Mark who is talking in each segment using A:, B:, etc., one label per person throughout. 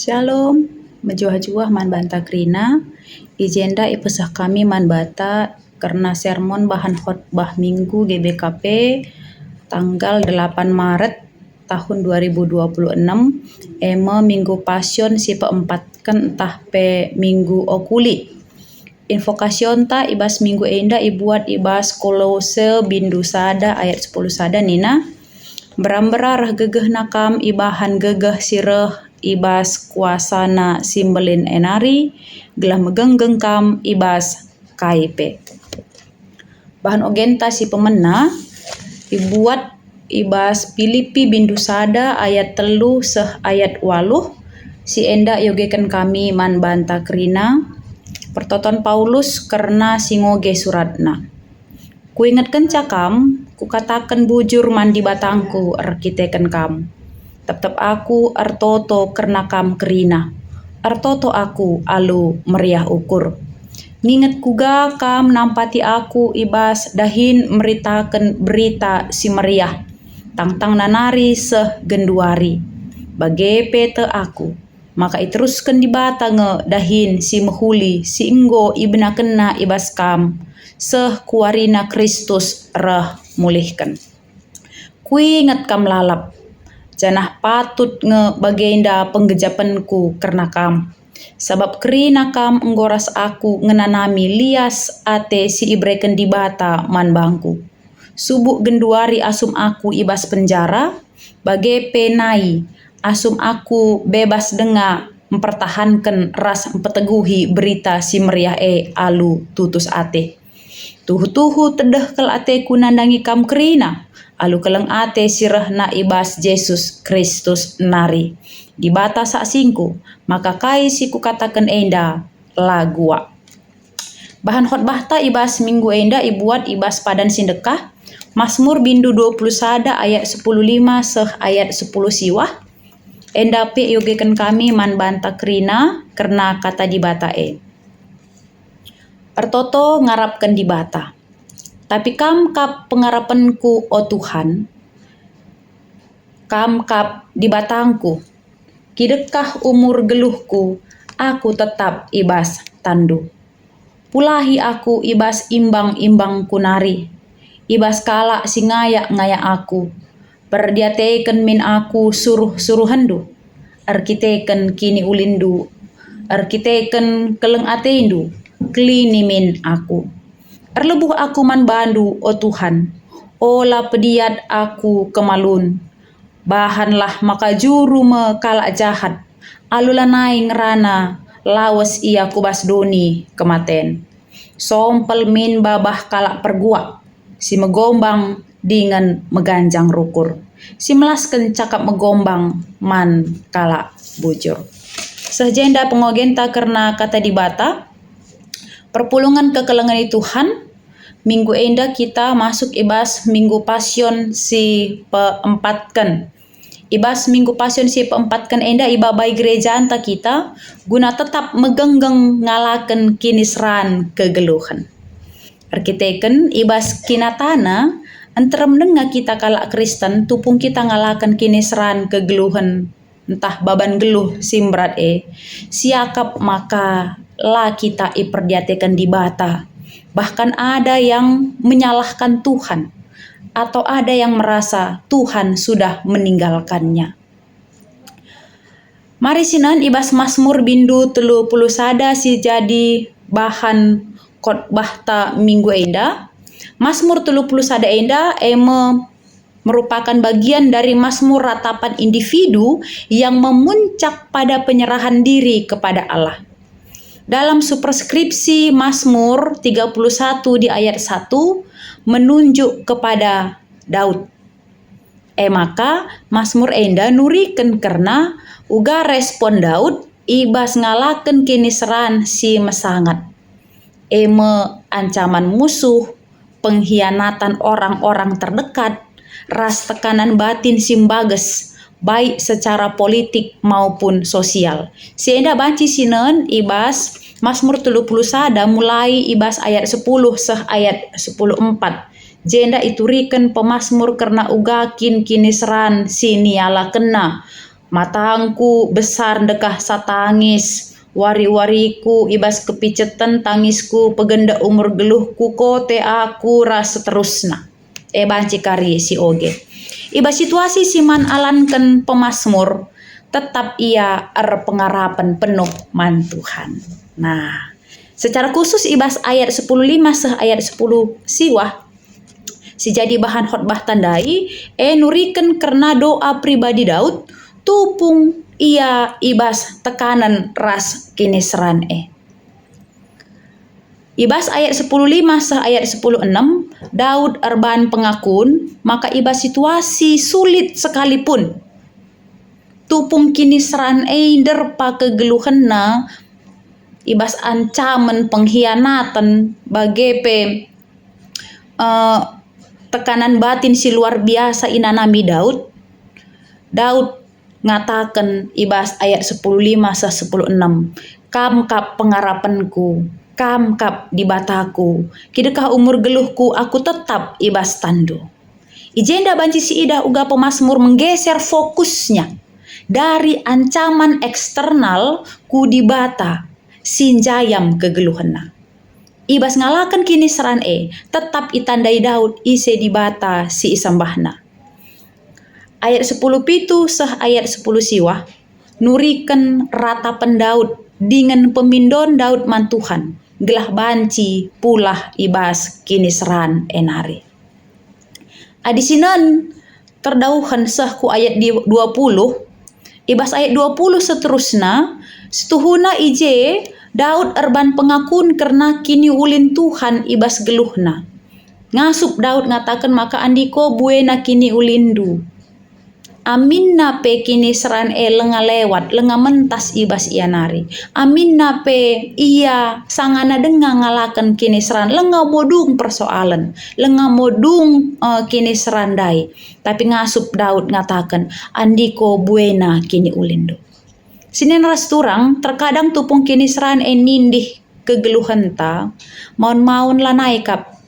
A: Shalom, mejuah-juah man banta krina, ijenda ipesah kami man bata karena sermon bahan khotbah minggu GBKP tanggal 8 Maret tahun 2026, minggu pasyon si peempatkan entah pe minggu okuli. Invokasion ta ibas minggu enda ibuat ibas Kolose bindu sada ayat 10 sada nina. Beramberarah gegeh nakam ibahan gegeh sireh ibas kuasana simbelin enari gelah megenggeng kam ibas kaipe. Bahan ogenta si pemena ibuat ibas Filipi bindu sada ayat telu seh ayat 8 si enda yogekan kami man banta krina pertoton Paulus karena singoge suratna. Kuingatkan cakam, kukatakan bujur man di batangku arkiteken kam. Tetap aku artoto karena kam kerina. Artoto aku alu meriah ukur. Nginget kuga kam nampati aku ibas dahin meritakan berita si meriah. Tangtang nanari seh genduari. Bage pete aku. Maka iteruskan di bata nge dahin si mehuli si inggo ibna kena ibas kam. Seh kuarina Kristus reh mulihkan. Kuingat kam lalap. Janah patut nge bagenda penggejapanku karena kam. Sebab kerina kam enggoras aku ngenanami lias ate si ibreken di bata man bangku. Subuk genduari asum aku ibas penjara. Bage penai asum aku bebas denga mempertahankan ras mempeteguhi berita si meriah alu tutus ate. Tuhu-tuhu tedeh kel ateku nandangi kam kerina. Alu keleng ate sireh na ibas Yesus Kristus nari. Di bata saksingku, maka kai si kukatakan enda lagua. Bahan khotbah ta ibas minggu enda ibuat ibas padan sindekah. Mazmur bindu 21 ayat 10:5 seh ayat 10 siwah. Enda pe yogekan kami man banta krina karena kata di bata Artoto ngarapkan di bata. Tapi kam kap pengarapanku o Tuhan. Kam kap di batangku. Kidekah umur geluhku, aku tetap ibas tandu. Pulahi aku ibas imbang-imbang kunari. Ibas kalak si ngayak-ngayak aku. Perdiateken min aku suruh-suruhandu. Arkiteken kini ulindu. Arkiteken keleng ateindu. Klini min aku. Erlebuh aku man bandu o Tuhan. Ola pediat aku kemalun. Bahanlah maka juru me kalak jahat. Alulanai ngerana lawas ia kubas doni kematen. Sompel min babah kalak perguak. Si megombang dengan meganjang rukur. Si melasken cakap megombang man kalak bujur. Sejenda pengogenta karena kata di bata. Perpulungan kekelengan Tuhan. Minggu enda kita masuk ibas minggu pasyon si peempatkan. Ibas minggu pasyon si peempatkan enda ibabai gereja anta kita guna tetap megenggeng ngalaken kinisran kegeluhan. Arkiteken ibas kinatana antarem denga kita kalak Kristen tupung kita ngalaken kinisran kegeluhan entah baban geluh simbrat siakap maka la kita iperdiatekan di bata. Bahkan ada yang menyalahkan Tuhan. Atau ada yang merasa Tuhan sudah meninggalkannya. Mari sinan ibas Mazmur bindu 30 sada si jadi bahan khotbah ta minggu enda. Mazmur 30 sada enda merupakan bagian dari Mazmur ratapan individu yang memuncak pada penyerahan diri kepada Allah. Dalam superskripsi Mazmur 31 di ayat 1 menunjuk kepada Daud. Maka Mazmur enda nuriken karena uga respon Daud ibas ngalaken kiniseran si mesangat. Ancaman musuh, pengkhianatan orang-orang terdekat, ras tekanan batin simbages baik secara politik maupun sosial. Si enda banci sinen ibas Mazmur 30 sada mulai ibas ayat 10 seh ayat 10:4. Jenda ituriken pemazmur karena ugakin kinisran si niala kena Matangku besar dekah satangis, wari-wariku ibas kepicetan tangisku, pegenda umur geluhku kote aku ras seterusna. Banci kari si oge. Iba situasi si man alankan pemasmur, tetap ia pengarapan penuh man Tuhan. Nah, secara khusus ibas ayat 10:5 seh ayat 10 siwah si jadi bahan khotbah tandai nuriken karena doa pribadi Daud tupung ia ibas tekanan ras kinisran Ibas ayat 10:5 sah ayat 10:6 Daud erban pengakun maka ibas situasi sulit sekalipun tupung kinisran derpa kegeluhanna ibas ancaman pengkhianatan bagepe tekanan batin si luar biasa inanami Daud ngatakan ibas ayat 10:5 sah 10:6 kam kap pengarapanku kam kap di bataku kidekah umur geluhku aku tetap ibas tando. Ijenda banci si ida uga pemasmur menggeser fokusnya dari ancaman eksternal ku di bata sinjayam kegeluhanna. Ibas ngalakan kini seran tetap itandai Daud ise di bata si isambahna. Ayat 10:7 sah ayat 10 siwah nuriken ratapan Daud dengan pemindon Daud man Tuhan gelah banci pulah ibas kini seran enari. Adisinan terdauhan sah ku ayat 20 ibas ayat 20 seterusnya setuhuna ije Daud erban pengakun karena kini ulin Tuhan ibas geluhna. Ngasup Daud ngatakan maka andiko buena kini ulindu. Amin nape kini seran lenga lewat lenga mentas ibas ianari. Amin nape iya sangana denga ngalakan kini seran lenga modung persoalan. Lenga modung kini serandai. Tapi ngasup Daud ngatakan andiko buena kini ulindu. Sinen ras turang terkadang tupung kini seran nindih kegeluhan ta maun-maun lanai kap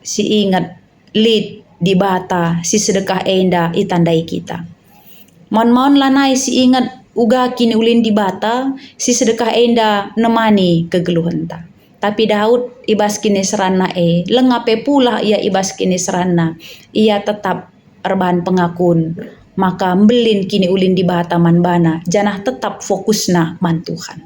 A: si ingat lid di bata si sedekah enda itandai kita. Maun-maun lanai si ingat uga kini ulin di bata si sedekah enda nemani kegeluhan ta. Tapi Daud ibas kini seranna lengape pula ia ibas kini seranna ia tetap erban pengakun maka mbelin kini ulin di bata man bana janah tetap fokusna man Tuhan.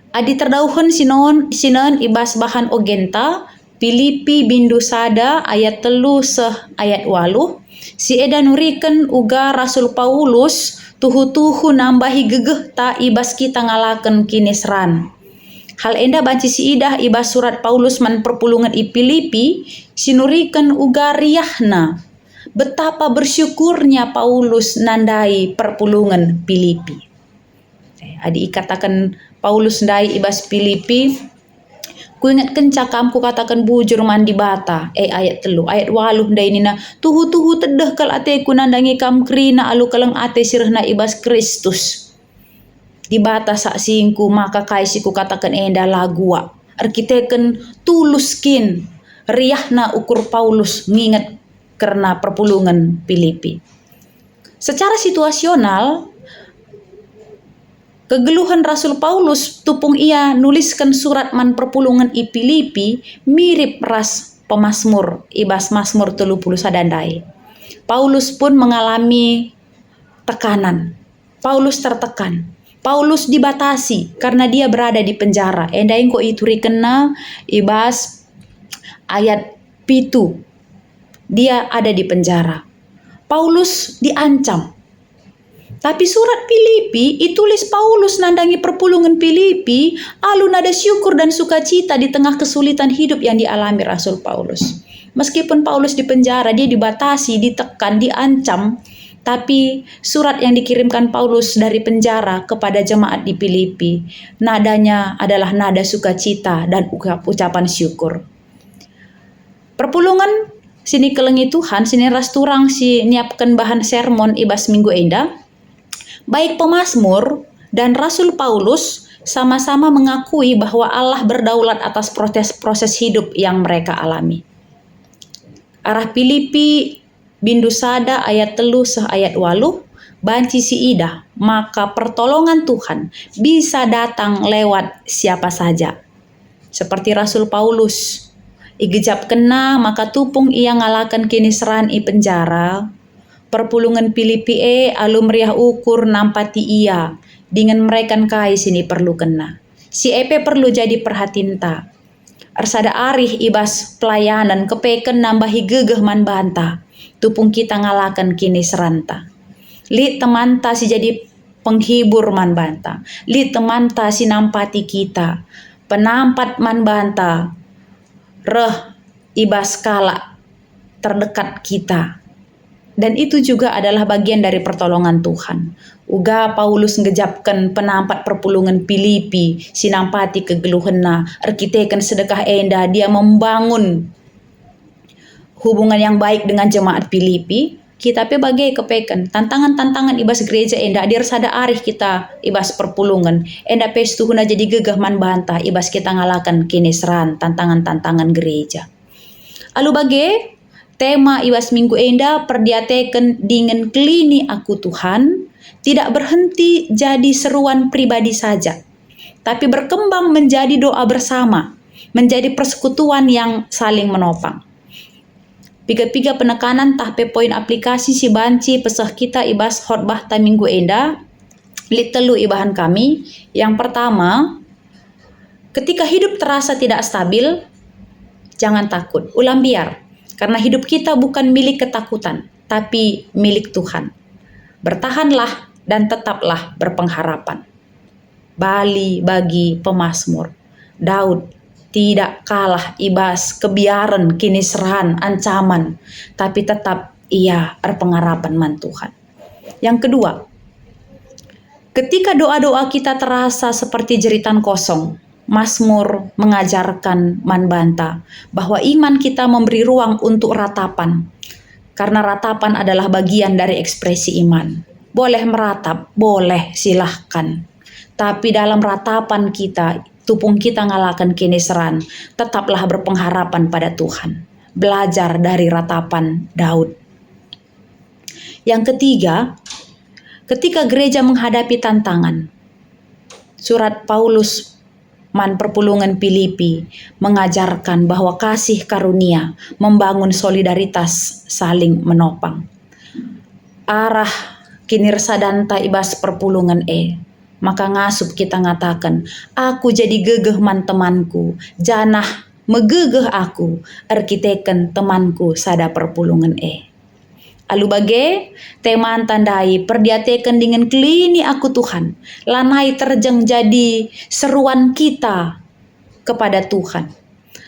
A: Adi terdauhan sinon ibas bahan ogenta Filipi bindu sada ayat 3 seh ayat 8 si eda nuriken uga Rasul Paulus tuhu-tuhu nambahi gegeh ta ibas kita ngalaken kini seran. Hal enda banci si idah ibas surat Paulus man perpulungan i Filipi sinuriken uga riahna betapa bersyukurnya Paulus nandai perpulungan Filipi. Adi ikatakan Paulus ndai ibas Filipi ku ingat kencakam ku katakan bujur man di bata ayat 3 ayat 8 ndai nina tuhu-tuhu tedeh kal ateku nandangi kam krina alu kaleng ate sirhna ibas Kristus di bata saksingku maka kaisiku katakan enda lagua arkiteken tuluskin riahna ukur Paulus ngingat karena perpulungan Filipi. Secara situasional kegeluhan Rasul Paulus tupung ia nuliskan surat man perpulungan i Filipi mirip ras pemasmur ibas Mazmur 30 sadandai. Paulus pun mengalami tekanan. Paulus tertekan. Paulus dibatasi karena dia berada di penjara. Endai ko ituri kena ibas ayat 7. Dia ada di penjara. Paulus diancam. Tapi surat Filipi itulis Paulus nandangi perpulungan Filipi alun ada syukur dan sukacita di tengah kesulitan hidup yang dialami Rasul Paulus. Meskipun Paulus di penjara, dia dibatasi, ditekan, diancam, tapi surat yang dikirimkan Paulus dari penjara kepada jemaat di Filipi, nadanya adalah nada sukacita dan ucapan syukur. Perpulungan sini kelengi Tuhan, sini ras turang si nyiapkan bahan sermon ibas minggu enda. Baik pemazmur dan Rasul Paulus sama-sama mengakui bahwa Allah berdaulat atas proses hidup yang mereka alami. Arah Filipi bindu sada ayat 3 seh ayat 8 banci si ida, maka pertolongan Tuhan bisa datang lewat siapa saja. Seperti Rasul Paulus, igejap kena maka tupung ia ngalakan kini seran i penjara, perpulungan Filipi alum meriah ukur nampati ia, dengan mereka kai sini perlu kena. Si epe perlu jadi perhatinta. Arsada arih ibas pelayanan kepeken nambahi gegeh man banta, tupung kita ngalakan kini seranta. Li temanta si jadi penghibur man banta, li temanta si nampati kita, penampat man banta, reh ibas kala terdekat kita. Dan itu juga adalah bagian dari pertolongan Tuhan. Uga Paulus ngejapkan penampat perpulungan Filipi, sinampati kegeluhenna, arkiteken sedekah enda, dia membangun hubungan yang baik dengan jemaat Filipi. Kita pe bagai kepeken tantangan-tantangan ibas gereja enda dir sada arih kita ibas perpulungan enda pestuhuna jadi gegah man bantah ibas kita ngalakan kini seran tantangan-tantangan gereja. Alu bagai tema ibas minggu enda perdiateken dengan klini aku Tuhan tidak berhenti jadi seruan pribadi saja, tapi berkembang menjadi doa bersama, menjadi persekutuan yang saling menopang. Piga-piga penekanan tahpe poin aplikasi si banci pesah kita ibas khotbah ta minggu enda, lit telu ibahan kami. Yang pertama, ketika hidup terasa tidak stabil, jangan takut, ulang biar. Karena hidup kita bukan milik ketakutan, tapi milik Tuhan. Bertahanlah dan tetaplah berpengharapan. Bali bagi pemazmur, Daud tidak kalah ibas kebiaran kini serahan ancaman, tapi tetap ia berpengharapan man Tuhan. Yang kedua, ketika doa-doa kita terasa seperti jeritan kosong, Mazmur mengajarkan man banta bahwa iman kita memberi ruang untuk ratapan, karena ratapan adalah bagian dari ekspresi iman. Boleh meratap, boleh, silahkan. Tapi dalam ratapan kita, tupung kita ngalakan kini seran, tetaplah berpengharapan pada Tuhan. Belajar dari ratapan Daud. Yang ketiga, ketika gereja menghadapi tantangan, surat Paulus man perpulungan Filipi mengajarkan bahwa kasih karunia membangun solidaritas saling menopang. Arah kinirsadanta ibas perpulungan maka ngasup kita ngatakan, aku jadi gegeh man temanku, janah megegeh aku, arkiteken temanku sada perpulungan Alu bage, teman tandai perdiateken dengan klini aku Tuhan, lanai terjeng jadi seruan kita kepada Tuhan.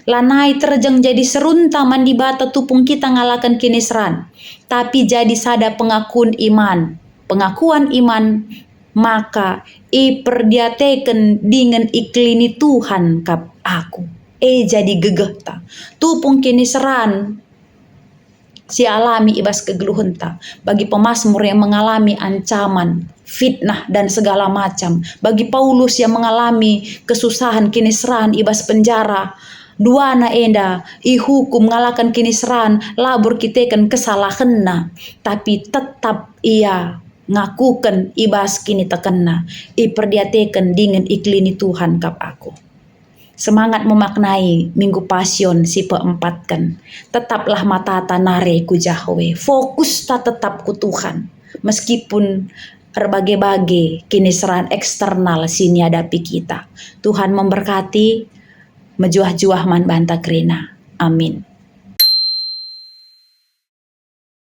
A: Lanai terjeng jadi serunta mandi bata tupung kita ngalakan kini seran, tapi jadi sada pengakuan iman, maka perdiateken dengan iklini Tuhan kap aku. Jadi gegeh ta. Tupung kini seran si alami ibas kegeluhenta. Bagi pemazmur yang mengalami ancaman, fitnah dan segala macam. Bagi Paulus yang mengalami kesusahan kini seran ibas penjara. Duana enda ihukum ngalakan kini seran labur kitekan kesalahanna. Tapi tetap ia ngakukan ibas kini tekena. Perdiateken dengan iklini Tuhan kap aku. Semangat memaknai Minggu Pasion si keempat kan. Tetaplah mata tanare ku Jahwe. Fokus tak tetap ku Tuhan. Meskipun berbagai-bagai kini seran eksternal sini hadapi kita. Tuhan memberkati. Mejuah-juah man banta krena. Amin.